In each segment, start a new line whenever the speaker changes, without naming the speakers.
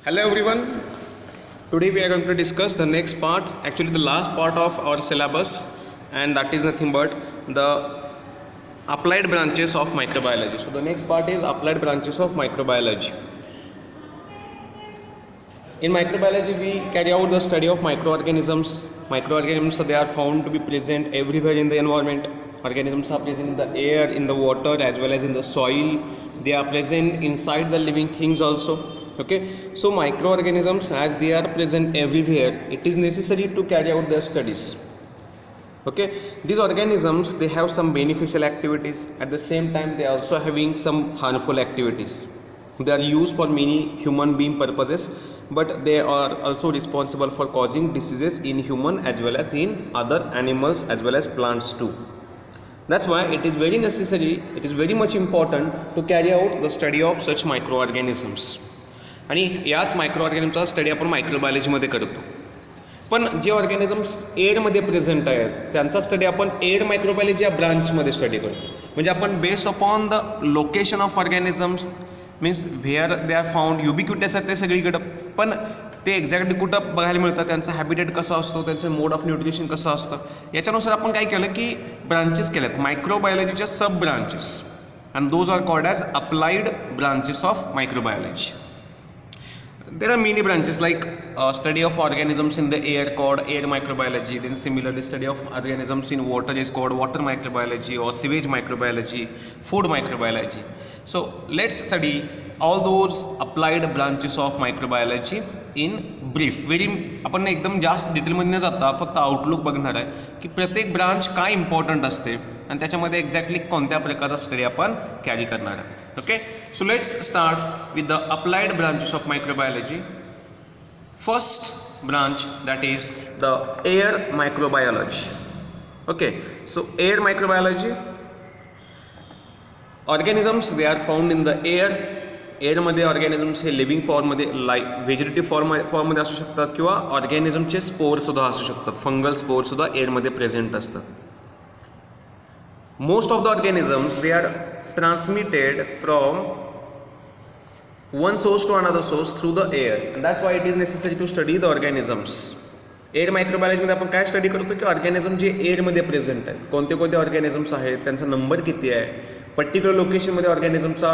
Hello everyone. Today we are going to discuss the next part, actually the last part of our syllabus, and that is nothing but the applied branches of microbiology. So the next part is applied branches of microbiology. In microbiology we carry out the study of microorganisms. Microorganisms, they are found to be present everywhere in the environment. Organisms are present in the air, in the water, as well as in the soil. They are present inside the living things also. Okay, so microorganisms, as they are present everywhere, it is necessary to carry out their studies. Okay, these organisms, they have some beneficial activities, at the same time they are also having some harmful activities. They are used for many human being purposes, but they are also responsible for causing diseases in human as well as in other animals as well as plants too. That's why it is very necessary, it is very much important to carry out the study of such microorganisms. आणि याच मायक्रोऑर्गॅनिझमचा study आपण मायक्रोबायोलॉजीमध्ये करतो. पण जे organisms एअरमध्ये present आहेत त्यांचा study आपण air microbiology या ब्रांचमध्ये स्टडी करतो. म्हणजे आपण based upon the location of organisms means where they are found, ubiquitous आहेत ते सगळीकडं, पण ते एक्झॅक्टली कुठं बघायला मिळतं, त्यांचा हॅबिटेट कसा असतो, त्यांचं मोड ऑफ न्यूट्रिशन कसं असतं, याच्यानुसार आपण काय केलं की ब्रांचेस केल्यात मायक्रोबायोलॉजीच्या sub branches, and those are called as applied branches of microbiology. There are many branches like study of organisms in the air called air microbiology, then similarly study of organisms in water is called water microbiology or sewage microbiology, food microbiology. So let's study all those applied branches of microbiology in brief. आपण एकदम जास्त डिटेलमध्ये न जाता फक्त outlook बघणार आहे की प्रत्येक ब्रांच काय इम्पॉर्टंट असते आणि त्याच्यामध्ये एक्झॅक्टली कोणत्या प्रकारचा स्टडी आपण कॅरी करणार आहे. Okay, so let's start with the applied branches of microbiology. First branch that is the air microbiology. Okay, so air microbiology, organisms they are found in the air. एअरमध्ये organisms हे living फॉर्ममध्ये vegetative फॉर्ममध्ये असू शकतात किंवा ऑर्गॅनिझमचे स्पोरसुद्धा असू शकतात. फंगल स्पोरसुद्धा एअरमध्ये प्रेझेंट असतात. Most of the organisms they are transmitted from one source to another source through the air, and that's why it is necessary to study the organisms. Air मायक्रोबायोलॉजीमध्ये आपण काय स्टडी करतो की ऑर्गॅनिझम जे एअरमध्ये present आहेत, कोणते कोणते ऑर्गॅनिझम्स आहेत, त्यांचा नंबर किती आहे, पर्टिक्युलर लोकेशनमध्ये ऑर्गॅनिझमचा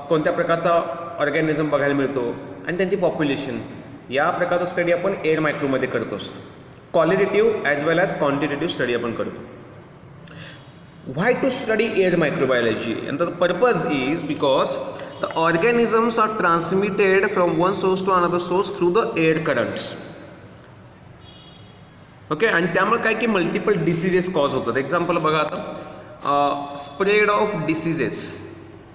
कोणत्या प्रकारचा ऑर्गॅनिझम बघायला मिळतो आणि त्यांची पॉप्युलेशन, या प्रकारचा स्टडी आपण एअर मायक्रोमध्ये करत असतो. Qualitative as well as quantitative study आपण करतो. Why to study air microbiology? And the purpose is because the organisms are transmitted from one source to another source through the air currents. Okay, आणि त्यामुळे काय की multiple diseases cause होतात. Example बघा आता, spread of diseases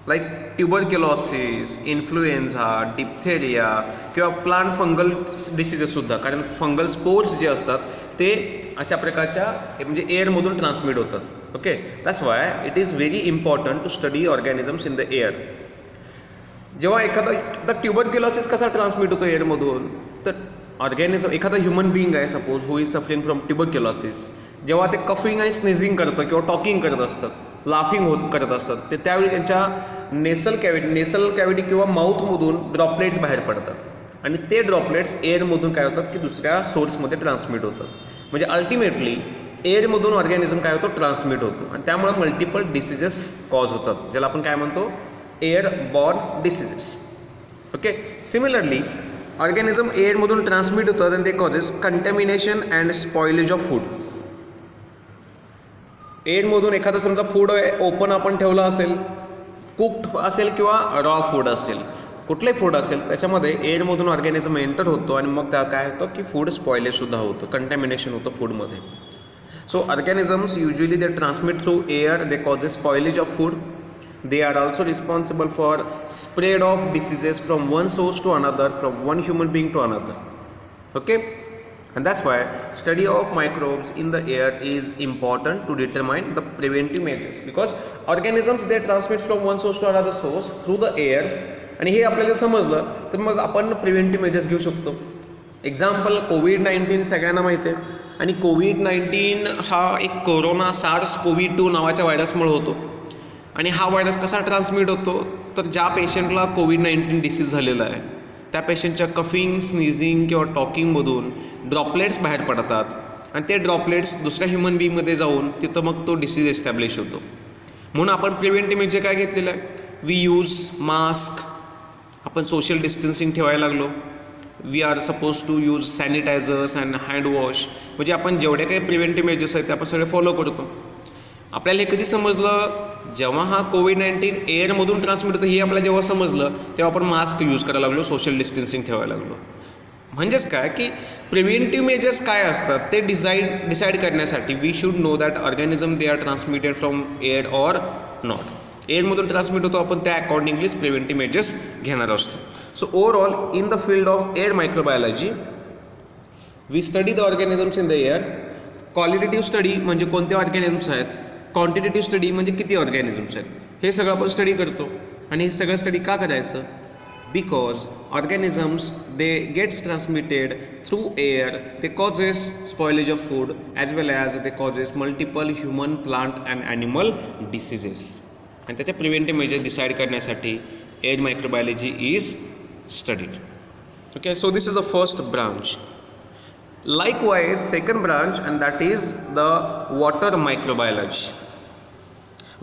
like tuberculosis, influenza, diphtheria किंवा plant fungal डिसीजेससुद्धा, कारण फंगल स्पोर्स जे असतात ते अशा प्रकारच्या म्हणजे एअरमधून ट्रान्समिट होतात. Okay, that's why it is very important to study organisms in the air. जेव्हा एखादा ट्युबरक्युलोसिस कसा ट्रान्समिट होतो एअरमधून, तर ऑर्गॅनिझम एखादा ह्युमन बिईंग आहे suppose who is suffering from tuberculosis, जेव्हा ते कफिंग आणि स्नेझिंग करतं किंवा टॉकिंग करत असतात, लाफिंग करत असतात, ते त्यावेळी त्यांच्या नेसल कॅव्हिटी किंवा माउथमधून ड्रॉपलेट्स बाहेर पडतात आणि ते ड्रॉपलेट्स एअरमधून काय होतात की दुसऱ्या सोर्समध्ये ट्रान्समिट होतात. म्हणजे अल्टिमेटली एअरमधून ऑर्गॅनिझम काय होतो, ट्रान्समिट होतो, आणि त्यामुळे मल्टिपल डिसीजेस कॉज होतात, ज्याला आपण काय म्हणतो airborne diseases. Okay, similarly organism एअरमधून ट्रान्समिट होतात आणि ते causes contamination and spoilage of food. एअरमधून एखादं समजा फूड ओपन आपण ठेवलं असेल, कुक्ड असेल किंवा रॉ फूड असेल, कुठलंही फूड असेल, त्याच्यामध्ये एअरमधून ऑर्गॅनिझम एंटर होतो आणि मग त्या काय होतं की फूड स्पॉइलेजसुद्धा होतं, कंटॅमिनेशन होतं फूडमध्ये. So organisms usually they transmit through air, they causes spoilage of food. They are also responsible for spread of diseases from one source to another, from one human being to another. Okay, and that's why study of microbes in the air is important to determine the preventive measures, because organisms they transmit from one source to another source through the air. आणि हे आपल्याला समजलं तर मग आपण preventive measures घेऊ शकतो. Example कोविड-19 सगळ्यांना माहिती आहे, आणि कोविड-19 हा एक कोरोना SARS-CoV-2 नावाच्या व्हायरसमुळे होतो. आणि हा व्हायरस कसा ट्रान्समिट होतो, तर ज्या पेशंटला कोविड-19 डिसीज झालेला आहे त्या पेशंटच्या कफिंग, स्नीझिंग किंवा टॉकिंगमधून ड्रॉपलेट्स बाहेर पडतात आणि ते ड्रॉपलेट्स दुसऱ्या ह्युमन बीइंगमध्ये जाऊन तिथं मग तो डिसीज एस्टॅब्लिश होतो. म्हणून आपण प्रिव्हेंटिव्ह मेजर काय घेतलेलं आहे, वी यूज मास्क, आपण सोशल डिस्टन्सिंग ठेवायला लागलो, we are suppose to use sanitisers and handwash. म्हणजे आपण जेवढे काही प्रिव्हेंटिव्ह मेजर्स आहेत ते आपण सगळे फॉलो करतो. आपल्याला हे कधी समजलं, जेव्हा हा कोविड-19 एअरमधून ट्रान्समिट होतं हे आपल्याला जेव्हा समजलं तेव्हा आपण मास्क यूज करायला लागलो, सोशल डिस्टन्सिंग ठेवायला लागलो. म्हणजेच काय की प्रिव्हेंटिव्ह मेजर्स काय असतात ते डिसाईड करण्यासाठी we should know that organism they are transmitted from air or not. एअरमधून ट्रान्समिट होतो आपण त्या अकॉर्डिंगलीच प्रिव्हेंटिव्ह मेजर्स घेणार असतो. So overall in the field of air microbiology we study the organisms in the air. Qualitative study म्हणजे कोणते organisms आहेत, क्वांटिटेटिव्ह स्टडी म्हणजे किती ऑर्गॅनिझम्स आहेत, हे सगळं आपण स्टडी करतो. आणि हे सगळं स्टडी का करायचं, because organisms they gets transmitted through air, ते causes spoilage of food as well as they causes multiple human, plant and animal diseases. आणि त्याच्या प्रिव्हेंटिव्ह मेजर्स डिसाईड करण्यासाठी air microbiology is studied. Okay, so this is the first branch. Likewise, second branch, and that is the water microbiology.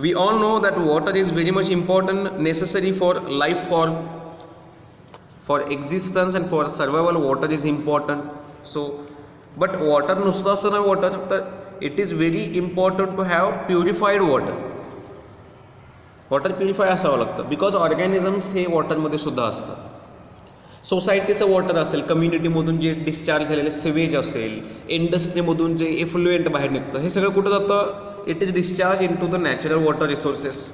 We all know that water is very much important, necessary for life form, for existence and for survival. Water is important. So, but water नुसतं असं नाही water, तर it is very important to have purified water. Water purify असावं लागतं because organisms हे वॉटरमध्ये सुद्धा असतात. सोसायटीचं water असेल, कम्युनिटीमधून जे डिस्चार्ज झालेले सिवेज असेल, इंडस्ट्रीमधून जे एफ्लुएंट बाहेर निघतं, हे सगळं कुठं जातं, it is discharge in to the natural water resources.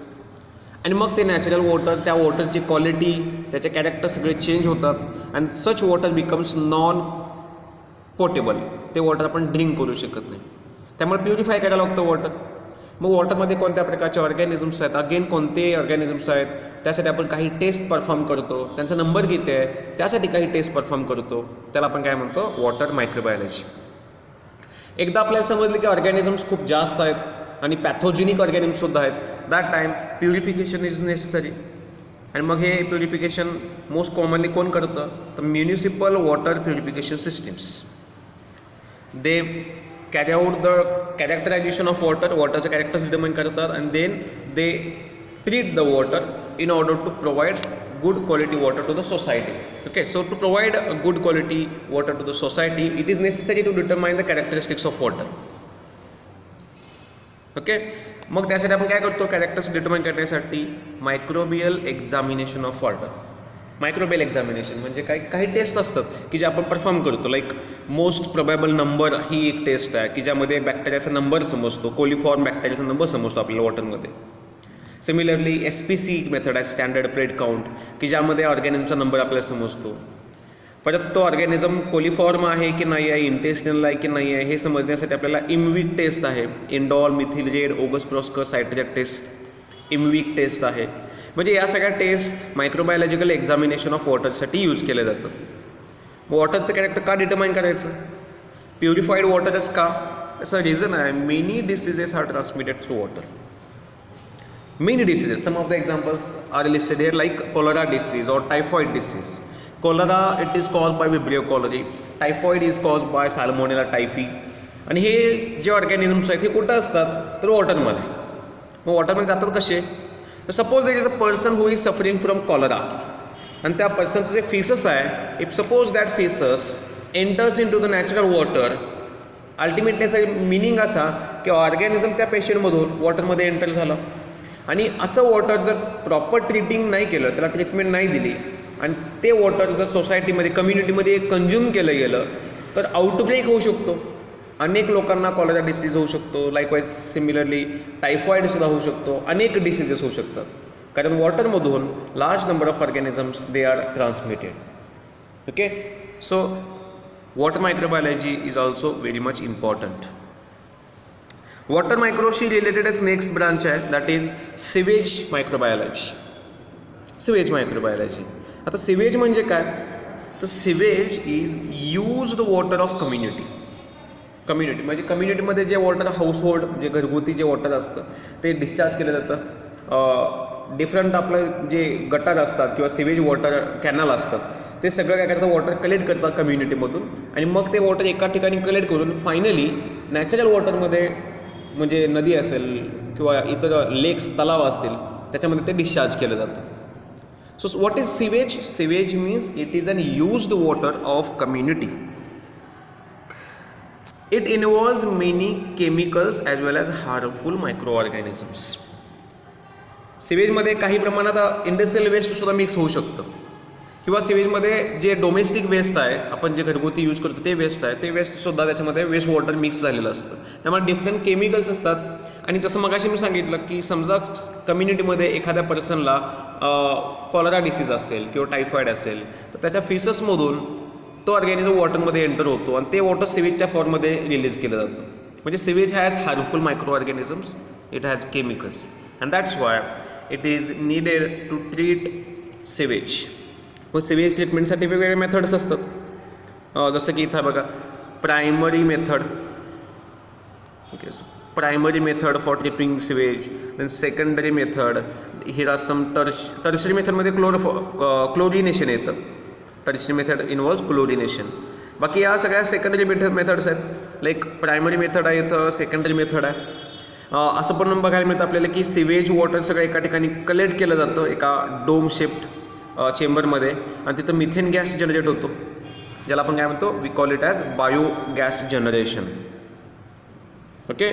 आणि मग ते नॅचरल वॉटर, त्या वॉटरची क्वालिटी, त्याचे कॅरेक्टर सगळे चेंज होतात and such water becomes non potable. ते वॉटर आपण ड्रिंक करू शकत नाही, त्यामुळे प्युरिफाय करायला लागतं वॉटर. मग वॉटरमध्ये कोणत्या प्रकारचे ऑर्गॅनिझम्स आहेत, अगेन कोणते ऑर्गॅनिझम्स आहेत, त्यासाठी आपण काही टेस्ट परफॉर्म करतो, त्यांचा नंबर किती आहे त्यासाठी काही टेस्ट परफॉर्म करतो, त्याला आपण काय म्हणतो, वॉटर मायक्रोबायोलॉजी. एकदा आपल्याला समजलं की ऑर्गॅनिझम्स खूप जास्त आहेत आणि पॅथोजेनिक ऑर्गॅनिझम्ससुद्धा आहेत, that time purification is necessary. आणि मग हे प्युरिफिकेशन मोस्ट कॉमनली कोण करतं, तर municipal water purification systems. They carry out the characterization of water, waterचे characters determine करतात and then they treat the water in order to provide good quality water to the society. Okay, so to provide a good quality water to the society, it is necessary to determine the characteristics of water. Okay, मग त्यासाठी आपण काय करतो, characters determine करण्यासाठी microbial examination of water. Microbial examination म्हणजे काही taste असतात की जे आपण परफॉर्म करतो, लाईक मोस्ट प्रोबॅबल नंबर ही एक टेस्ट आहे की ज्यामध्ये बॅक्टेरियाचा नंबर समजतो, कोलिफॉर्म बॅक्टेरियाचा नंबर समजतो आपल्याला वॉटरमध्ये. सिमिलरली SPC मेथड आहे, स्टँडर्ड प्लेट काउंट, की ज्यामध्ये ऑर्गॅनिझमचा नंबर आपल्याला समजतो. परत तो ऑर्गॅनिझम कोलिफॉर्म आहे की नाही आहे, इंटेस्टिनल आहे की नाही आहे हे समजण्यासाठी आपल्याला इम्विक टेस्ट आहे, indole, methyl red, Voges Proskauer, citrate test, IMViC test आहे. म्हणजे या सगळ्या टेस्ट मायक्रोबायोलॉजिकल एक्झामिनेशन ऑफ वॉटरसाठी यूज केले जातात. वॉटरचं कॅरेक्टर का डिटरमाइन करायचं, प्युरिफाईड वॉटरच का, त्याचं रिझन आहे many diseases are transmitted through water. Many diseases, some of the examples are listed here, like cholera disease or typhoid disease. Cholera it is cause by Vibrio cholerae, typhoid is cause by Salmonella typhi. आणि हे जे organisms आहेत हे कुठं असतात, तर वॉटरमध्ये. मग वॉटरमध्ये जातात कसे, suppose there is a person who is suffering from cholera आणि त्या पर्सनचं जे फेसस आहे, if suppose that faeces enters in to the natural water, ultimately त्याचा मिनिंग असा की ऑर्गॅनिझम त्या पेशंटमधून वॉटरमध्ये एंटर झालं. आणि असं वॉटर जर प्रॉपर ट्रीटिंग नाही केलं, त्याला ट्रीटमेंट नाही दिली आणि ते वॉटर जर सोसायटीमध्ये, कम्युनिटीमध्ये कंझ्युम केलं गेलं तर आउटब्रेक होऊ शकतो. अनेक लोकांना कॉलेरा डिसीज होऊ शकतो, लाईकवाईज सिमिलरली टायफॉईडसुद्धा होऊ शकतो, अनेक डिसीजेस होऊ शकतात, कारण वॉटरमधून large number of organisms they are transmitted. Okay, so water microbiology is also very much important. Water मायक्रोशी रिलेटेडच नेक्स्ट ब्रांच आहे, that is sewage microbiology. Sewage microbiology. आता सिवेज म्हणजे काय, तर sewage is used water of community. Community म्हणजे कम्युनिटीमध्ये जे वॉटर, हाऊसहोल्ड जे घरगुती जे वॉटर असतं ते डिस्चार्ज केलं जातं. डिफरंट आपलं जे गटार असतात किंवा सिवेज वॉटर कॅनल असतात ते सगळं काय करतात, वॉटर कलेक्ट करतात कम्युनिटीमधून आणि मग ते वॉटर एका ठिकाणी कलेक्ट करून फायनली नॅचरल वॉटरमध्ये, म्हणजे नदी असेल किंवा इतर लेक्स, तलाव असतील, त्याच्यामध्ये ते डिस्चार्ज केलं जातं. So what is sewage? Sewage means it is an used water of community. It involves many chemicals as well as harmful micro organisms. सिवेजमध्ये काही प्रमाणात इंडस्ट्रियल वेस्टसुद्धा मिक्स होऊ शकतं, किंवा सिवेजमध्ये जे डोमेस्टिक वेस्ट आहे, आपण जे घरगुती यूज करतो ते वेस्ट आहे, ते वेस्टसुद्धा त्याच्यामध्ये वेस्ट वॉटर मिक्स झालेलं असतं. त्यामुळे डिफरंट केमिकल्स असतात. आणि जसं मगाशी मी सांगितलं की समजा कम्युनिटीमध्ये एखाद्या पर्सनला कॉलरा डिसीज असेल किंवा टायफॉईड असेल, तर त्याच्या फिससमधून तो ऑर्गॅनिझम वॉटरमध्ये एंटर होतो आणि ते वॉटर सिवेजच्या फॉर्ममध्ये रिलीज केलं जातं. म्हणजे sewage has harmful micro organisms, it has chemicals, and that's why it is needed to treat sewage. मग सिवेज ट्रीटमेंटसाठी वेगवेगळे मेथड्स असतात. जसं की इथं बघा, primary method. Okay, primary method for treating sewage. Then secondary method, here are some tertiary मेथडमध्ये chlorination येतं. Tertiary method involves chlorination. बाकी या सगळ्या सेकंडरी मेथड्स आहेत. लाईक प्रायमरी मेथड आहे, इथं सेकंडरी मेथड आहे. असं पण बघायला मिळतं आपल्याला की सिवेज वॉटर सगळं एका ठिकाणी कलेक्ट केलं जातं एका डोम शेप्ड चेंबरमध्ये, आणि तिथं मिथेन गॅस जनरेट होतो, ज्याला आपण काय म्हणतो, we call it as biogas generation. Okay,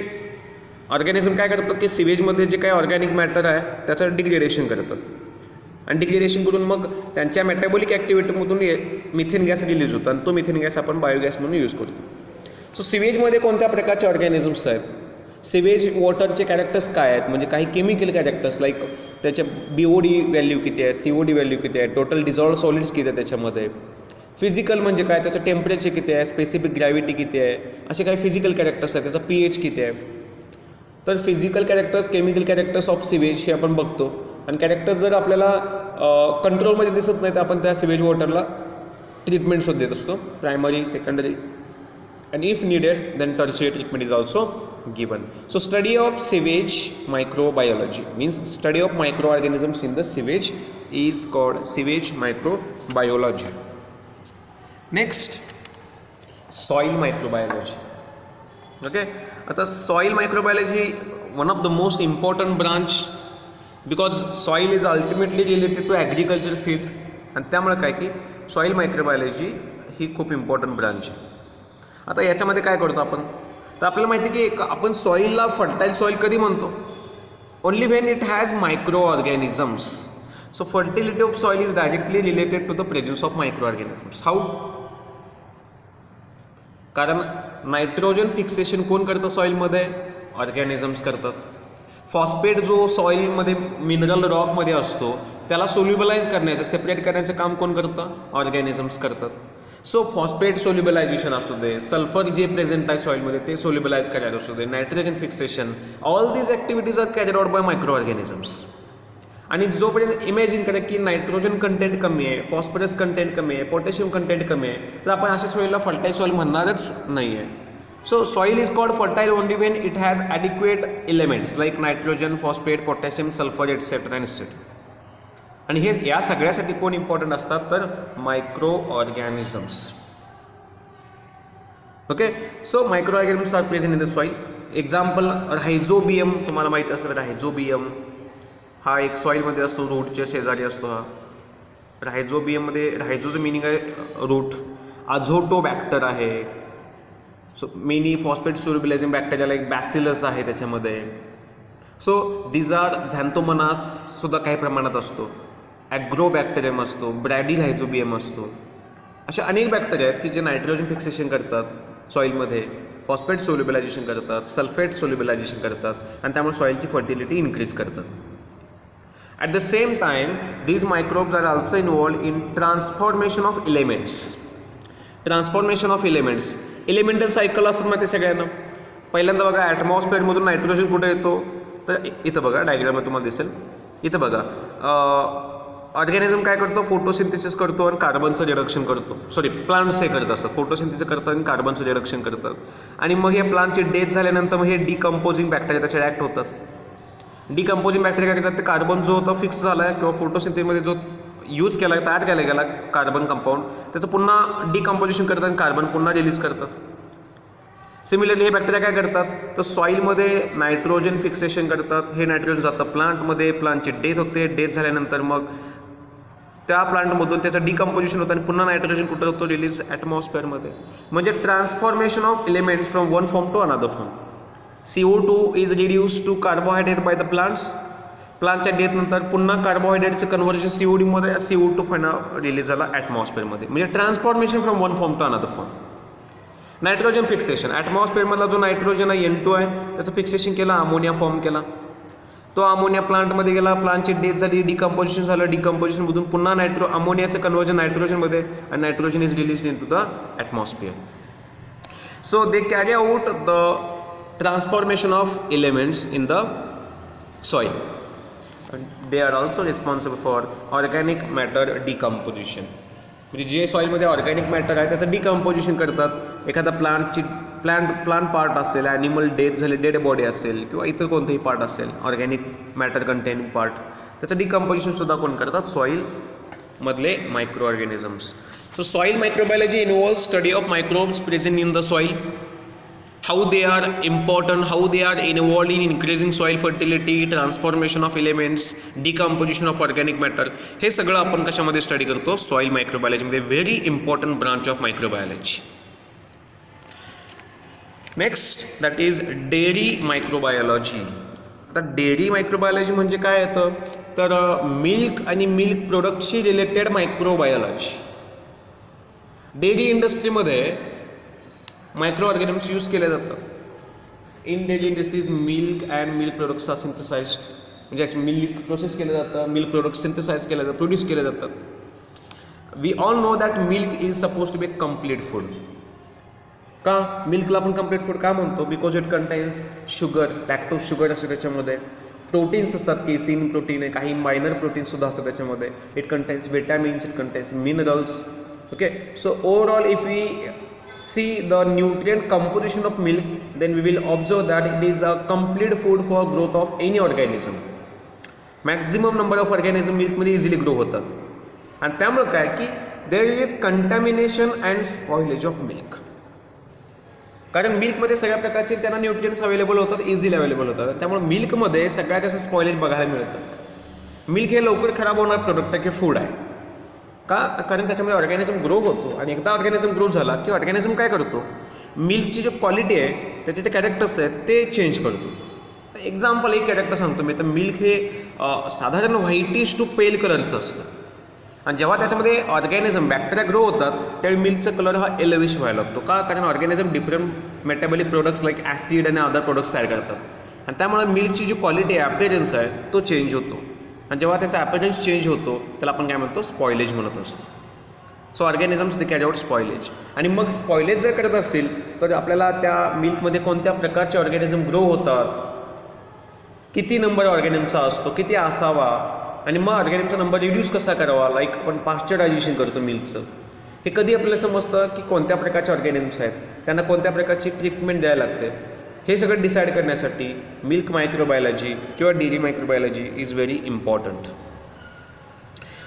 organism काय करतात की सिवेजमध्ये जे काही ऑर्गॅनिक मॅटर आहे त्याचं डिग्रेडेशन करतात, आणि डिग्रेडेशन करून मग त्यांच्या मेटाबॉलिक ॲक्टिव्हिटीमधून मिथेन गॅस रिलीज होतो, आणि तो मिथेन गॅस आपण बायोगॅस म्हणून यूज करतो. सो सिवेजमध्ये कोणत्या प्रकारचे ऑर्गॅनिझम्स आहेत, सिवेज वॉटरचे कॅरेक्टर्स काय आहेत, म्हणजे काही केमिकल कॅरेक्टर्स लाईक त्याच्या BOD व्हॅल्यू किती आहे, COD व्हॅल्यू किती आहे, टोटल डिझॉल्व्ड सॉलिड्स किती आहे त्याच्यामध्ये. फिजिकल म्हणजे काय, त्याचं टेम्परेचर किती आहे, स्पेसिफिक ग्रॅव्हिटी किती आहे, असे काही फिजिकल कॅरेक्टर्स आहेत, त्याचा pH किती आहे. तर physical characters, chemical characters of sewage हे आपण बघतो, आणि कॅरेक्टर्स जर आपल्याला कंट्रोलमध्ये दिसत नाही तर आपण त्या सिवेज वॉटरला ट्रीटमेंटसुद्धा देत असतो, primary, secondary, and if needed then tertiary treatment is also given. So study of sewage microbiology means study of microorganisms in the sewage is called sewage microbiology. Next, soil microbiology. Okay, आता soil microbiology one of the most important branch because soil is ultimately related to agriculture field, आणि त्यामुळे काय की soil microbiology ही खूप important branch आहे. आता याच्यामध्ये काय करतो आपण, तर आपल्याला माहिती आहे की आपण सॉईलला फर्टाईल सॉईल कधी म्हणतो, only when it has micro organisms. So fertility of soil is directly related to the presence of micro organisms. How? कारण नायट्रोजन फिक्सेशन कोण करतं सॉईलमध्ये, ऑर्गॅनिझम्स करतात. फॉस्फेट जो सॉईलमध्ये मिनरल रॉकमध्ये असतो त्याला सोल्युबलाइज करण्याचं, सेपरेट करण्याचं काम कोण करतं, ऑर्गॅनिझम्स करतात. सो फॉस्फेट सोल्युबलायझेशन असू दे, सल्फर जे प्रेझेंट आहे सॉईलमध्ये ते सोल्युबलाइज करायला असू दे, nitrogen fixation, all these activities are carried out by micro organisms. आणि जोपर्यंत इमॅजिन करा की नायट्रोजन कंटेंट कमी आहे, फॉस्फरस कंटेंट कमी आहे, पोटॅशियम कंटेंट कमी आहे, तर आपण अशा सॉईलला फर्टाईल सॉईल म्हणणारच नाही आहे. So soil is called fertile only when it has adequate elements like nitrogen, phosphate, potassium, sulphur etcetera etcetera. आणि हे या सगळ्यासाठी कोण इम्पॉर्टंट असतात, तर micro organisms. Okay, so micro organisms are present in the soil. Example, rhizobium तुम्हाला माहिती असेल. रायझोबियम हा एक सॉईलमध्ये असतो, रूटच्या शेजारी असतो. हा रायझोबियममध्ये, रायझोचं मिनिंग आहे रूट. अझोटोबॅक्टर आहे. So many phosphate solubilizing bacteria like bacillus आहे त्याच्यामध्ये. सो दिज आर झॅन्थोमोनास सुद्धा काही प्रमाणात असतो, ॲग्रोबॅक्टेरियम असतो, ब्रॅडी रायझोबियम असतो. अशा अनेक बॅक्टेरिया आहेत की जे नायट्रोजन फिक्सेशन करतात सॉईलमध्ये, फॉस्फेट सोल्युबलायझेशन करतात, सल्फेट सोल्युबलायझेशन करतात, आणि त्यामुळे सॉईलची फर्टिलिटी इन्क्रीज करतात. At the same time these microbes are also involved in transformation of elements. Transformation of elements, elemental cycle असतात माहिती सगळ्यांना. पहिल्यांदा बघा, ॲटमॉस्फिअरमधून नायट्रोजन कुठे येतो, तर इथं बघा डायग्राममध्ये तुम्हाला दिसेल. इथं बघा, ऑर्गॅनिझम काय करतो, फोटोसिंथेसिस करतो आणि कार्बनचं रिडक्शन करतो. सॉरी, प्लांट्स हे करत असतात, फोटोसिंथेसिस करतात आणि कार्बनचं रिडक्शन करतात. आणि मग या प्लांटची डेथ झाल्यानंतर मग हे डिकम्पोजिंग बॅक्टेरिया त्याच्यात ॲक्ट होतात. डिकम्पोजिंग बॅक्टेरिया काय करतात, ते कार्बन जो होता फिक्स झाला आहे किंवा फोटोसिंथेसिसमध्ये जो यूज केला तयार केला गेला कार्बन कंपाऊंड त्याचं पुन्हा डिकम्पोजिशन करतात आणि कार्बन पुन्हा रिलीज करतात. सिमिलरली हे बॅक्टेरिया काय करतात तर सॉईलमध्ये नायट्रोजन फिक्सेशन करतात. हे नायट्रोजन जातं प्लांटमध्ये, प्लांटची डेथ होते, डेथ झाल्यानंतर मग त्या प्लांटमधून त्याचं डिकम्पोजिशन होतं आणि पुन्हा नायट्रोजन कुठं होतो रिलीज ॲटमॉस्फिअरमध्ये. म्हणजे transformation of elements from one form to another form. CO2 is reduce to carbohydrate by the plants. प्लांटच्या डेथनंतर पुन्हा कार्बोहायड्रेटचं कन्व्हर्जन CO2 मध्ये CO2 पुन्हा रिलीज झाला ॲटमॉस्फिअरमध्ये. म्हणजे transformation from one form to another form. Nitrogen fixation, ॲटमॉस्फिअरमधला जो नायट्रोजन आहे N2 आहे त्याचं फिक्सेशन केलं, अमोनिया फॉर्म केला. तो अमोनिया प्लांटमध्ये गेला, प्लांटची डेथ झाली, डिकम्पोजिशन झालं, डिकम्पोजिशनमधून पुन्हा अमोनियाचं कन्वर्जन नायट्रोजनमध्ये आणि nitrogen is release in to the atmosphere. So they carry out the transformation of elements in the soil. They are also responsible for organic matter decomposition. म्हणजे जे सॉईलमध्ये ऑर्गॅनिक मॅटर आहे त्याचं decomposition करतात. एखादा प्लांट पार्ट असेल, animal death झाले, dead body असेल किंवा इतर कोणतेही पार्ट असेल ऑर्गॅनिक मॅटर कंटेनिंग पार्ट, त्याचं डिकम्पोजिशनसुद्धा कोण करतात सॉईलमधले micro organisms. So soil microbiology involves study of microbes present in the soil, how they are important, how they are involved in increasing soil fertility, transformation of elements, decomposition of organic matter. हे सगळं आपण कशामध्ये study करतो soil मायक्रोबायोलॉजीमध्ये. Very important branch of microbiology. Next that is dairy microbiology. आता dairy microbiology म्हणजे काय येतं तर मिल्क आणि मिल्क प्रोडक्टशी रिलेटेड मायक्रोबायोलॉजी. डेअरी इंडस्ट्रीमध्ये मायक्रो ऑर्गॅनिम्स यूज केले जातात. In dairy industries milk and milk products are synthesized. म्हणजे मिल्क प्रोसेस केलं जातं, मिल्क प्रोडक्ट्स सिंथेसाइज केलं जातं, प्रोड्यूस केले जातात. We all know that milk is suppose to be complete food. का मिल्कला आपण कम्प्लीट फूड का म्हणतो? Because it contains sugar, lactose sugar असते त्याच्यामध्ये, प्रोटीन्स असतात, केसिन प्रोटीन आहे, काही मायनर प्रोटीन्ससुद्धा असतात त्याच्यामध्ये. It contains vitamins, it contains minerals. Okay, so overall if we see the nutrient composition of milk, then we will observe that it is a complete food for growth of any organism. Maximum number of organism milk मध्ये easily grow होतात. आणि त्यामुळे काय की there is contamination and spoilage of milk. कारण मिल्कमध्ये सगळ्या प्रकारचे त्यांना न्यूट्रिएंट्स अवेलेबल होतात, इझिली अवेलेबल होतात. त्यामुळे मिल्कमध्ये सगळ्यात जास्त स्पॉइलेज बघायला मिळतं. मिल्क हे लवकर खराब होणार प्रोडक्ट आहे की फूड आहे. का? कारण त्याच्यामध्ये ऑर्गॅनिझम ग्रो होतो आणि एकदा ऑर्गॅनिझम ग्रो झाला की ऑर्गॅनिझम काय करतो, मिल्कची जी क्वालिटी आहे त्याचे जे कॅरेक्टर्स आहेत ते चेंज करतो. एक्झाम्पल एक कॅरेक्टर सांगतो मी. तर मिल्क हे साधारण व्हाईटिश टू पेल कलरचं असतं आणि जेव्हा त्याच्यामध्ये ऑर्गॅनिझम बॅक्टेरिया ग्रो होतात त्यावेळी मिल्कचा कलर हा येलोविश व्हायला लागतो. का? कारण organism different metabolic products like acid आणि अदर प्रोडक्ट्स तयार करतात आणि त्यामुळे मिल्कची जी क्वालिटी आहे, अपीअरन्स आहे तो चेंज होतो. आणि जेव्हा त्याचा अपीअरन्स चेंज होतो त्याला आपण काय म्हणतो, स्पॉइलेज म्हणत असतो. सो ऑर्गॅनिझम्स दे कॅरी आउट स्पॉइलेज. आणि मग स्पॉइलेज जर करत असतील तर आपल्याला त्या मिल्कमध्ये कोणत्या प्रकारचे ऑर्गॅनिझम ग्रो होतात, किती नंबर ऑर्गॅनिझमचा असतो, किती असावा, आणि मग ऑर्गॅनिझमचा नंबर रिड्यूस कसा करावा. लाईक आपण पाश्चरायझेशन करतो मिल्कचं, हे कधी आपल्याला समजतं की कोणत्या प्रकारचे ऑर्गॅनिझम्स आहेत, त्यांना कोणत्या प्रकारची ट्रीटमेंट द्यायला लागते. हे सगळं डिसाईड करण्यासाठी मिल्क मायक्रोबायोलॉजी किंवा dairy microbiology is very important.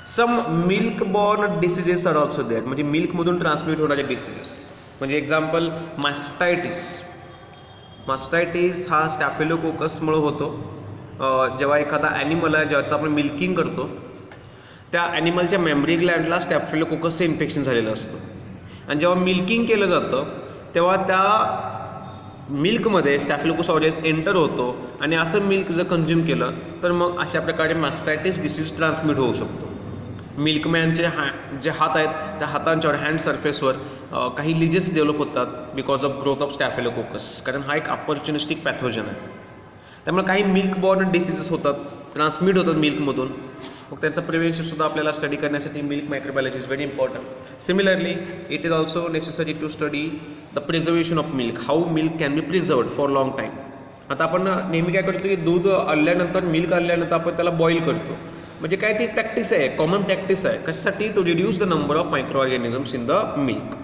Some milk borne diseases are also there. म्हणजे मिल्कमधून ट्रान्समिट होणारे डिसीजेस म्हणजे एक्झाम्पल मास्टायटिस. मास्टायटिस हा स्टॅफिलोकोकसमुळे होतो. जेव्हा एखादा ॲनिमल आहे ज्याचं आपण मिल्किंग करतो त्या ॲनिमलच्या मेमरी ग्लँडला स्टॅफिलोकोकसचं इन्फेक्शन झालेलं असतं आणि जेव्हा मिल्किंग केलं जातं तेव्हा त्या मिल्कमध्ये स्टॅफिलोकोकस ऑरियस एंटर होतो आणि असं मिल्क जर कंझ्युम केलं तर मग अशा प्रकारे मास्टायटिस डिसीज ट्रान्समिट होऊ शकतो. मिल्कमॅनचे जे हात आहेत त्या हातांच्यावर हँड सरफेसवर काही लिजेस डेव्हलप होतात because of growth of staphylococcus. कारण हा एक ऑपॉर्च्युनिस्टिक पॅथोजन आहे. त्यामुळे काही मिल्क बॉर्न डिसीजेस होतात, ट्रान्समिट होतात मिल्कमधून. मग त्यांचं प्रिव्हेन्शनसुद्धा आपल्याला स्टडी करण्यासाठी milk microbiology is very important. Similarly it is also necessary to study the preservation of milk, how milk can be preserved for long time. आता आपण नेहमी काय करतो की दूध आणल्यानंतर, मिल्क आणल्यानंतर आपण त्याला बॉईल करतो. म्हणजे काय ती प्रॅक्टिस आहे, कॉमन प्रॅक्टिस आहे. कशासाठी? To reduce the number of micro organisms in the milk.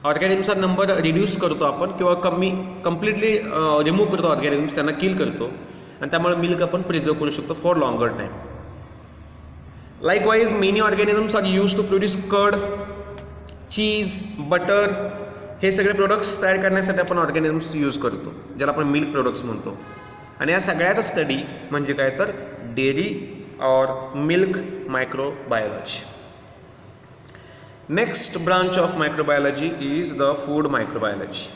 ऑर्गॅनिझमचा नंबर रिड्यूस करतो आपण किंवा कम्प्लिटली रिमूव्ह करतो ऑर्गॅनिझम्स, त्यांना किल करतो आणि त्यामुळे मिल्क आपण प्रिझर्व करू शकतो for longer time. Likewise, many organisms are used to produce curd, cheese, butter, हे सगळे प्रोडक्ट्स तयार करण्यासाठी आपण ऑर्गॅनिझम्स यूज करतो, ज्याला आपण मिल्क प्रोडक्ट्स म्हणतो. आणि या सगळ्याचा स्टडी म्हणजे काय तर डेअरी और milk microbiology. Next branch of microbiology is the food microbiology.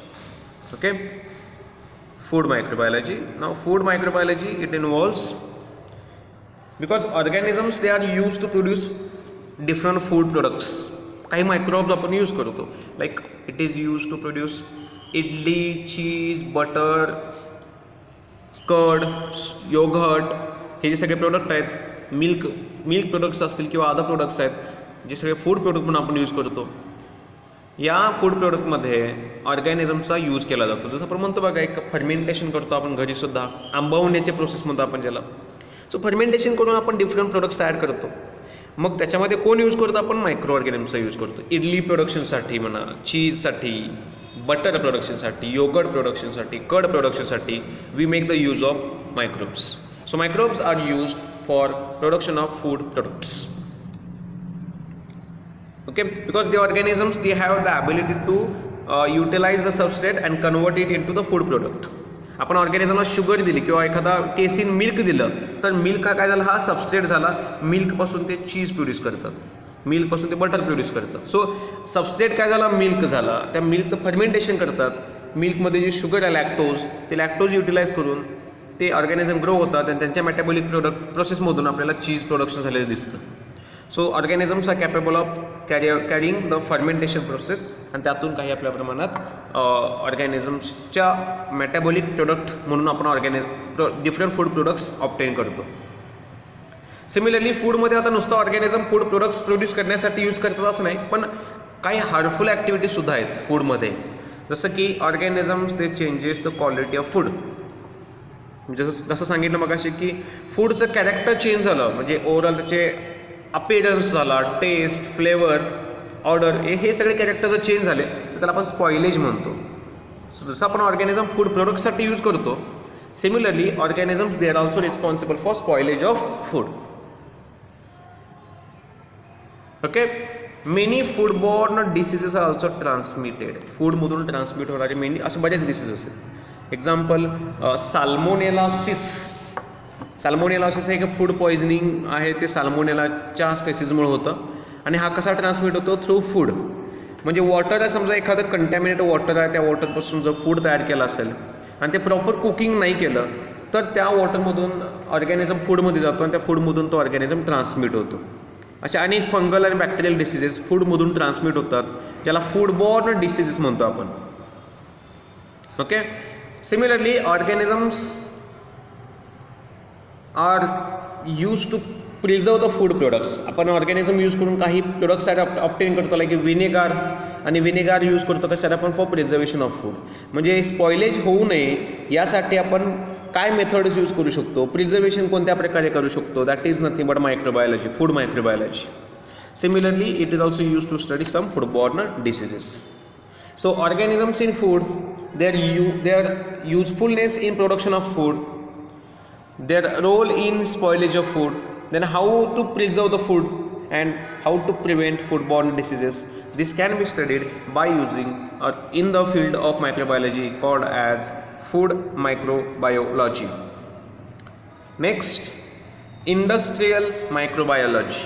Okay, food microbiology. Now food microbiology, it involves, because organisms they are used to produce different food products. काही microbes आपण use करतो, like it is use to produce idli, cheese, butter, curd, yoghurt, हे जे सगळे product आहेत, milk products असतील किंवा other products आहेत जे सगळे फूड प्रोडक्ट म्हणून आपण यूज करतो. या फूड प्रोडक्टमध्ये ऑर्गॅनिझमचा यूज केला जातो. जसं आपण म्हणतो बघा, एक फर्मेंटेशन करतो आपण घरीसुद्धा, आंबवण्याचे प्रोसेस म्हणतो आपण ज्याला. सो फर्मेंटेशन करून आपण डिफरंट प्रोडक्ट्स तयार करतो. मग त्याच्यामध्ये कोण यूज करतो? आपण मायक्रो ऑर्गॅनिझमचा यूज करतो. इडली प्रोडक्शनसाठी म्हणा, चीजसाठी, बटर प्रोडक्शनसाठी, योगर्ट प्रोडक्शनसाठी, कर्ड प्रोडक्शनसाठी we make the use of microbes. So microbes are used for production of food products. Okay, because the organisms they have the ability to utilize the substrate and convert it into the food product. आपण ऑर्गॅनिझमला sugar दिली किंवा एखादा casein milk दिलं तर milk हा काय झाला, हा सबस्ट्रेट झाला. मिल्कपासून ते चीज प्रोड्यूस करतात, मिल्कपासून ते बटर प्रोड्यूस करतात. सो सबस्ट्रेट काय झाला, मिल्क झाला. त्या मिल्कचं फर्मेंटेशन करतात. मिल्कमध्ये जे शुगर आहे लॅक्टोज, ते लॅक्टोज युटिलाइज करून ते ऑर्गॅनिझम ग्रो होतात आणि त्यांच्या मेटाबॉलिक प्रोसेसमधून आपल्याला चीज प्रोडक्शन झालेलं दिसतं. So organisms are capable of carrying the fermentation process, आणि त्यातून काही आपल्या प्रमाणात ऑर्गॅनिझम्सच्या मेटाबॉलिक प्रोडक्ट म्हणून आपण डिफरंट फूड प्रोडक्ट्स ऑब्टेन करतो. सिमिलरली फूडमध्ये आता नुसतं ऑर्गॅनिझम फूड प्रोडक्ट्स प्रोड्यूस करण्यासाठी यूज करतात असं नाही, पण काही हार्मफुल ॲक्टिव्हिटीजसुद्धा आहेत फूडमध्ये. जसं की organisms they changes the quality of food. जसं सांगितलं मग असे की फूडचं कॅरेक्टर चेंज झालं म्हणजे ओव्हरऑल त्याचे अपीअरन्स झाला, टेस्ट, फ्लेवर, ऑर्डर, हे सगळे कॅरेक्टर जर चेंज झाले तर त्याला आपण स्पॉइलेज म्हणतो. सो जसं आपण ऑर्गॅनिझम फूड प्रोडक्टसाठी यूज करतो, similarly organisms they are also responsible for spoilage of food. Okay, many foodborne diseases are also transmitted. फूडमधून ट्रान्समिट होणारे मेनी असे बरेच डिसीजेस आहेत. एक्झाम्पल साल्मोनेलासिस. साल्मोनेलासिस हे एक फूड पॉयझनिंग आहे, ते साल्मोनेलाच्या स्पेसिसमुळे होतं. आणि हा कसा ट्रान्समिट होतो? Through food. म्हणजे वॉटर आहे, समजा एखादं कंटॅमिनेट वॉटर आहे, त्या वॉटरपासून जर फूड तयार केलं असेल आणि ते प्रॉपर कुकिंग नाही केलं तर त्या वॉटरमधून ऑर्गॅनिझम फूडमध्ये जातो आणि त्या फूडमधून तो ऑर्गॅनिझम ट्रान्समिट होतो. अशा अनेक फंगल आणि बॅक्टेरियल डिसीजेस फूडमधून ट्रान्समिट होतात, ज्याला फूडबॉर्न डिसीजेस म्हणतो आपण. Okay, similarly organisms are use to preserve the food products. आपण ऑर्गॅनिझम यूज करून काही प्रोडक्ट्स तयार ऑब्टेन करतो, लाईक विनेगार. आणि विनेगार यूज करतो कशासाठी? आपण फॉर प्रिझर्वेशन ऑफ फूड. म्हणजे स्पॉइलेज होऊ नये यासाठी आपण काय मेथड्स यूज करू शकतो, प्रिझर्वेशन कोणत्या प्रकारे करू शकतो, that is nothing but microbiology, food microbiology. Similarly it is also use to study some foodborne diseases. So organisms in food, their usefulness in production of food, their role in spoilage of food, then how to preserve the food and how to prevent foodborne diseases. This can be studied by using in the field of microbiology called as food microbiology. Next, industrial microbiology.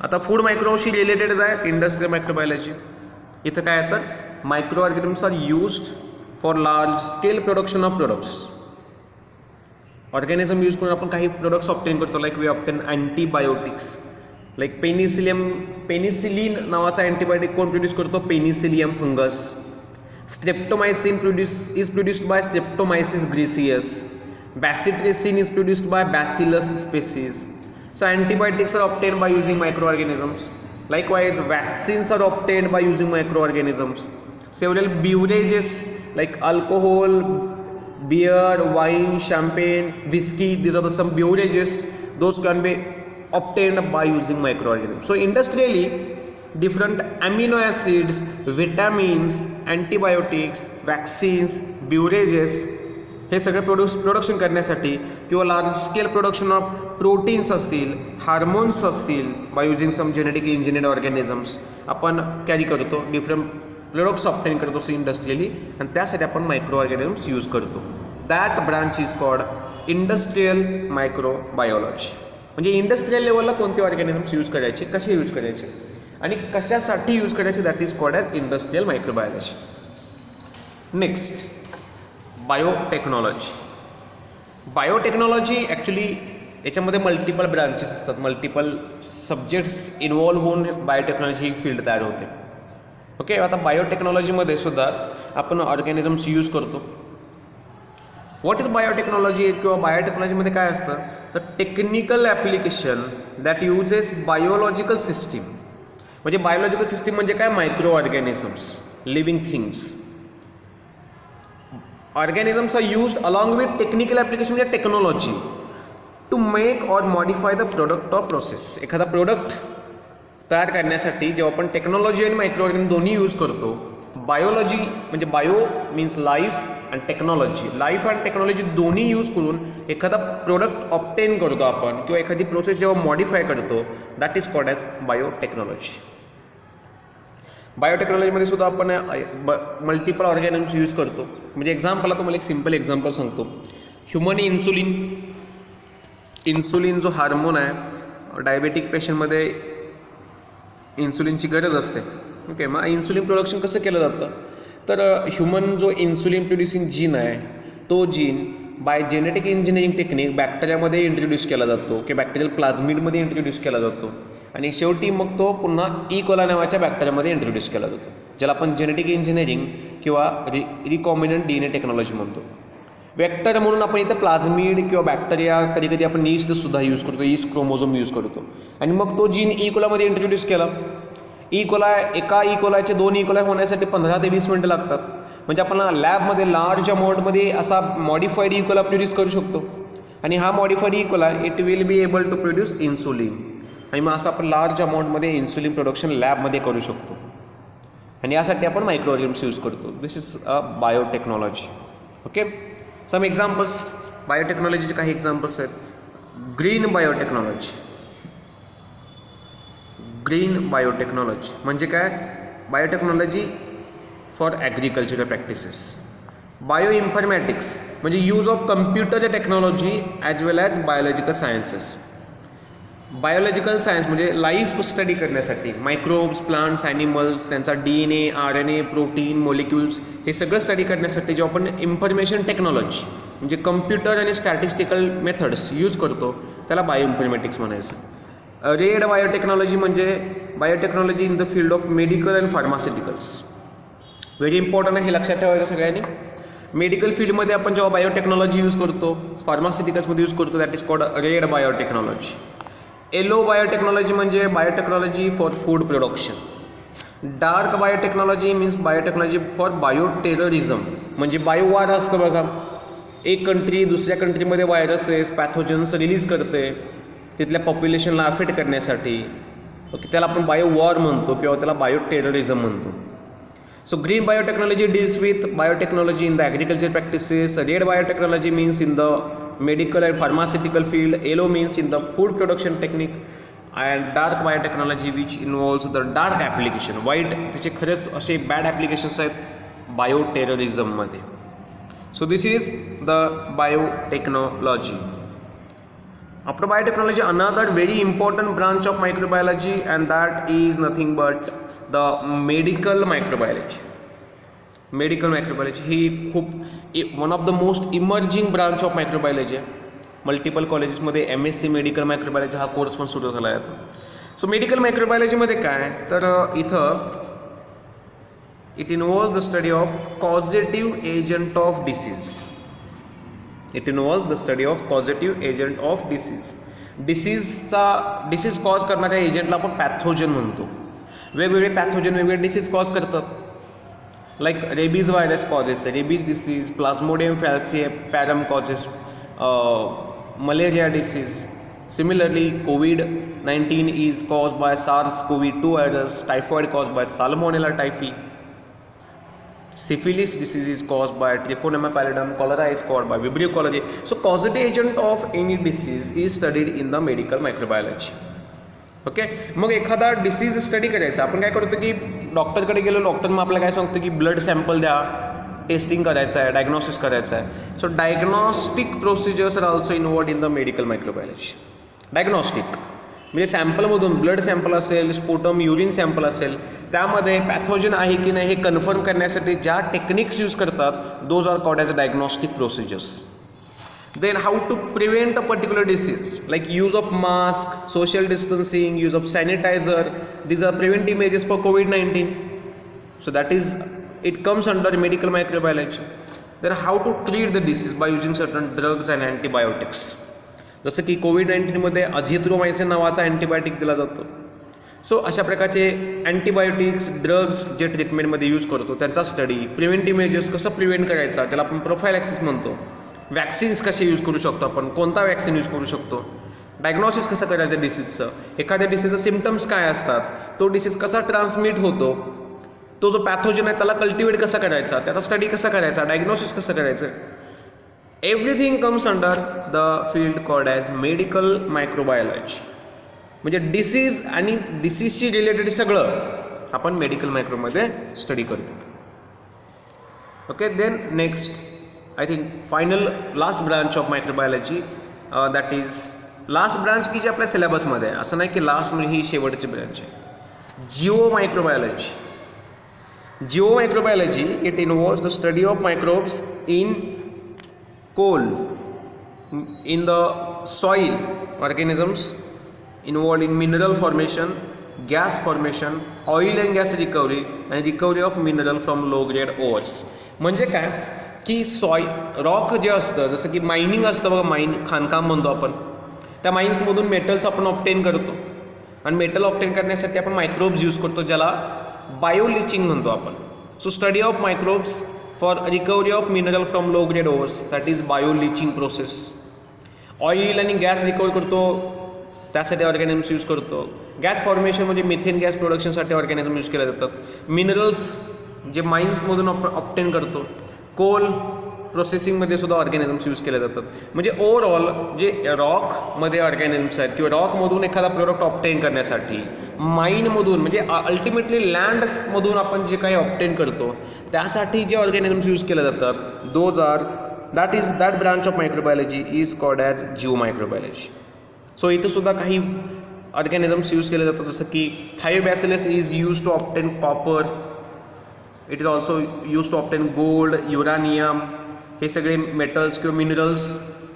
आता food मायक्रोशी रिलेटेडच आहे industrial microbiology. इथं काय आहे तर micro organisms are used for large scale production of products. Organism use करून आपण काही प्रोडक्ट्स ऑब्टेन करतो, like we obtain antibiotics. Like penicillin नावाचा अँटीबायोटिक कोण प्रोड्यूस करतो? Penicillium fungus. Streptomycin is produced by streptomyces griseus. Bacitracin is produced by bacillus species. So antibiotics are obtained by using microorganisms. Likewise, vaccines are obtained by using microorganisms. Several beverages like alcohol, beer, wine, champagne, whiskey, these are some beverages. Those can be obtained by using microorganisms. So industrially, different amino acids, vitamins, antibiotics, vaccines, beverages हे सगळे production करण्यासाठी किंवा large scale production of proteins असतील, hormones असतील, by using some genetic engineered organisms आपण carry करतो, different products obtain करतो इंडस्ट्रियली, आणि त्यासाठी आपण मायक्रो ऑर्गॅनिझम्स यूज करतो. That branch is called industrial microbiology. म्हणजे इंडस्ट्रियल लेवलला कोणते ऑर्गॅनिझम्स यूज करायचे, कसे यूज करायचे आणि कशासाठी यूज करायचे, that is called as industrial microbiology. Next, biotechnology. Biotechnology actually याच्यामध्ये मल्टिपल ब्रांचेस असतात, मल्टिपल सब्जेक्ट्स इन्वॉल्व्ह होऊन बायोटेक्नॉलॉजी ही फील्ड तयार होते. ओके, आता बायोटेक्नॉलॉजीमध्ये सुद्धा आपण ऑर्गॅनिझम्स यूज करतो. व्हॉट इज बायोटेक्नॉलॉजी किंवा बायोटेक्नॉलॉजीमध्ये काय असतं, तर technical application that uses biological system. म्हणजे बायोलॉजिकल सिस्टीम म्हणजे काय, microorganisms, living things. Organisms are used along with technical application म्हणजे technology to make or modify the product of process. एखादा प्रोडक्ट तयार करण्यासाठी जेव्हा आपण टेक्नॉलॉजी आणि मायक्रो ऑर्गॅनिझम दोन्ही यूज करतो. बायोलॉजी म्हणजे बायो मीन्स लाईफ आणि टेक्नॉलॉजी, लाईफ आणि टेक्नॉलॉजी दोन्ही यूज करून एखादा प्रोडक्ट ऑप्टेन करतो आपण, किंवा एखादी प्रोसेस जेव्हा मॉडिफाय करतो, that is called as biotechnology. बायोटेक्नॉलॉजीमध्ये सुद्धा आपण मल्टिपल ऑर्गॅनिझम्स यूज करतो. म्हणजे एक्झाम्पलला तुम्हाला एक सिम्पल एक्झाम्पल सांगतो. ह्युमन इन्सुलिन जो हार्मोन आहे, डायबेटिक पेशंटमध्ये इन्सुलिनची गरज असते. ओके, मग इन्सुलिन प्रोडक्शन कसं केलं जातं, तर ह्युमन जो इन्सुलिन प्रोड्युसिंग जीन आहे, तो gene by genetic engineering technique बॅक्टेरियामध्ये इंट्रोड्यूस केला जातो, की बॅक्टेरियल प्लाझमिडमध्ये इंट्रोड्यूस केला जातो, आणि शेवटी मग तो पुन्हा कोला नावाच्या बॅक्टेरियामध्ये इंट्रोड्यूस केला जातो, ज्याला आपण जेनेटिक इंजिनिअरिंग किंवा रिकॉम्बिनंट DNA टेक्नॉलॉजी म्हणतो. वेक्टर म्हणून आपण इथं प्लाझमिड किंवा बॅक्टेरिया, कधी कधी आपण ईस्टसुद्धा यूज करतो, ईस्ट क्रोमोझोम यूज करतो, आणि मग तो जीन कोलामध्ये इंट्रोड्यूस केला. एका कोलाचे 2 कोला होण्यासाठी 15 ते 20 मिनटं लागतात. म्हणजे आपण लॅबमध्ये लार्ज अमाऊंटमध्ये असा मॉडिफाईड कोला प्रोड्यूस करू शकतो, आणि हा modified coli it will be able to produce insulin, आणि मग असं आपण लार्ज अमाऊंटमध्ये इन्सुलिन प्रोडक्शन लॅबमध्ये करू शकतो, आणि यासाठी आपण मायक्रो ऑर्गॅनिझम्स यूज करतो. This is a biotechnology. Okay, some examples. बायोटेक्नॉलॉजीचे काही एक्झाम्पल्स आहेत. Green biotechnology. ग्रीन बायोटेक्नॉलॉजी म्हणजे काय, biotechnology for agricultural practices. Bio informatics म्हणजे use of computer technology as well as biological sciences. Biological science म्हणजे life study करण्यासाठी microbes, plants, animals, त्यांचा DNA, RNA, protein, molecules, हे सगळं study करण्यासाठी जेव्हा आपण इन्फॉर्मेशन टेक्नॉलॉजी म्हणजे कम्प्युटर आणि स्टॅटिस्टिकल मेथड्स यूज करतो, त्याला बायो इन्फॉर्मॅटिक्स म्हणायचं. रेड बायोटेक्नॉलॉजी म्हणजे biotechnology in the field of medical and pharmaceuticals. Very important आहे, हे लक्षात ठेवायचं सगळ्यांनी. मेडिकल फील्डमध्ये आपण जेव्हा बायोटेक्नॉलॉजी यूज करतो, फार्मास्युटिकल्समध्ये यूज करतो, that is called red biotechnology. Yellow biotechnology म्हणजे biotechnology for food production. Dark biotechnology means biotechnology for bioterrorism म्हणजे बायोवार असतं बघा, एक कंट्री दुसऱ्या कंट्रीमध्ये व्हायरसेस, पॅथोजन्स रिलीज करते तिथल्या पॉप्युलेशनला अफेक्ट करण्यासाठी. ओके, त्याला आपण बायोवॉर म्हणतो किंवा त्याला बायोटेररिझम म्हणतो. So green biotechnology deals with biotechnology in the agriculture practices. Red biotechnology means in the medical and pharmaceutical field. Yellow means in the food production technique, and dark biotechnology which involves the dark application. White त्याचे खरेच असे bad applications आहेत बायोटेररिझममध्ये. So this is the biotechnology. After biotechnology, another very important branch of microbiology, and that is nothing but the medical microbiology. Medical microbiology ही खूप one of the most emerging branch of microbiology आहे. Multiple कॉलेजेसमध्ये MSc medical microbiology हा course पण सुरू झाला आहे. So medical मायक्रोबायोलॉजीमध्ये काय, तर इथं it involves the study of causative agent of disease. It involves the study of causative agent of disease. Disease cause करणाऱ्या एजंटला आपण पॅथोजन म्हणतो. वेगवेगळे पॅथोजन वेगवेगळे डिसीज कॉज करतात. Like rabies virus causes rabies disease, Plasmodium falciparum causes malaria disease. Similarly, COVID-19 is caused by SARS-CoV-2 virus, typhoid caused by Salmonella typhi. Syphilis disease is caused by Treponema pallidum, cholera is caused by Vibrio cholerae. So causative agent of any disease is studied in the medical microbiology. Okay, मग एखादा disease study करायचा, आपण काय करतो की डॉक्टरकडे गेलो, doctor मग आपल्याला काय सांगतो की ब्लड सॅम्पल द्या, टेस्टिंग करायचं आहे, डायग्नोसिस करायचं आहे. So diagnostic procedures are also involved in the medical microbiology. Diagnostic म्हणजे सॅम्पलमधून ब्लड सॅम्पल असेल, स्पोटम युरिन सॅम्पल असेल, त्यामध्ये पॅथोजन आहे की नाही हे कन्फर्म करण्यासाठी ज्या टेक्निक्स यूज करतात, those are called as a diagnostic procedures. Then how to prevent a particular disease, like use of mask, social distancing, use of sanitizer, these are preventive measures for COVID-19. So that is, it comes under medical microbiology. Then how to treat the disease by using certain drugs and antibiotics. जसं की कोविड-19मध्ये azithromycin नावाचा antibiotic दिला जातो. So अशा प्रकारचे antibiotics drugs जे ट्रीटमेंटमध्ये use करतो त्यांचा स्टडी, प्रिव्हेंटिव्ह मेजर्स कसं प्रिव्हेंट करायचा त्याला आपण प्रोफायलॅक्सिस म्हणतो. वॅक्सिन्स कसे यूज करू शकतो आपण, कोणता वॅक्सिन यूज करू शकतो, डायग्नॉसिस कसं करायचं डिसीजचं, एखाद्या डिसीजचं सिम्पटम्स काय असतात, तो डिसीज कसा ट्रान्समिट होतो, तो जो पॅथोजन आहे त्याला कल्टिवेट कसा करायचा, त्याचा स्टडी कसा करायचा, डायग्नोसिस कसं करायचं, everything comes under the field called as medical microbiology. म्हणजे डिसीज आणि डिसीजशी रिलेटेड सगळं आपण मेडिकल मायक्रोमध्ये स्टडी करतो. Okay, then next I think final last branch of microbiology, that is last branch की जे आपल्या सिलेबसमध्ये आहे, असं नाही की लास्ट म्हणजे ही शेवटची ब्रँच आहे. Geo microbiology. Geo microbiology it involves the study of microbes in coal, in the soil organisms involved in mineral formation, gas formation, oil and gas recovery आणि recovery of mineral from low grade ores. म्हणजे काय की rock जे असतं, जसं की mining असतं बघा, खाणकाम म्हणतो आपण, त्या माइन्समधून मेटल्स आपण ऑप्टेन करतो आणि मेटल ऑप्टेन करण्यासाठी आपण मायक्रोब्स यूज करतो, ज्याला बायोलिचिंग म्हणतो आपण. So study of microbes for recovery of mineral from low grade ores, that is bioleaching process. Oil आणि गॅस रिकवर करतो, त्यासाठी ऑर्गॅनिझम्स यूज करतो. गॅस फॉर्मेशन म्हणजे मिथेन गॅस प्रोडक्शनसाठी ऑर्गॅनिझम यूज केले जातात. मिनरल्स जे माइन्समधून ऑप्टेन करतो. कोल प्रोसेसिंगमध्ये सुद्धा ऑर्गॅनिझम्स यूज केले जातात. म्हणजे ओव्हरऑल जे रॉकमध्ये ऑर्गॅनिझम्स आहेत किंवा रॉकमधून एखादा प्रोडक्ट ऑप्टेन करण्यासाठी, माइनमधून म्हणजे अल्टिमेटली लँड्समधून आपण जे काही ऑप्टेन करतो त्यासाठी जे ऑर्गॅनिझम्स यूज केले जातात, that branch of microbiology is called as geo microbiology. So इथं सुद्धा काही ऑर्गॅनिझम्स यूज केले जातात, जसं की thiobacillus is use to obtain copper, it is also use to obtain gold, uranium, हे सगळे मेटल्स किंवा मिनरल्स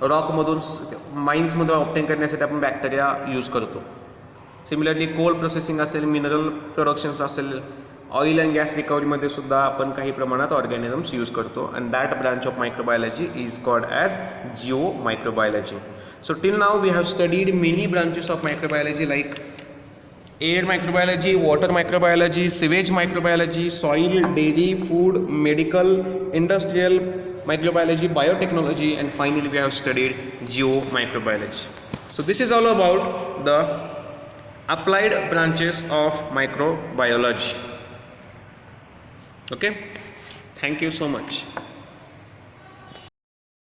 रॉकमधून माइन्समधून ऑप्टेन करण्यासाठी आपण बॅक्टेरिया यूज करतो. सिमिलरली कोल प्रोसेसिंग असेल, मिनरल प्रोडक्शन्स असेल, ऑइल अँड गॅस रिकव्हरीमध्ये सुद्धा आपण काही प्रमाणात ऑर्गॅनिझम्स यूज करतो. And that branch of microbiology is called as geo microbiology. So till now we have studied many branches of microbiology like air microbiology, water microbiology, sewage microbiology, soil, dairy, food, medical, industrial microbiology, biotechnology, and finally we have studied geomicrobiology. So this is all about the applied branches of microbiology. Okay, thank you so much.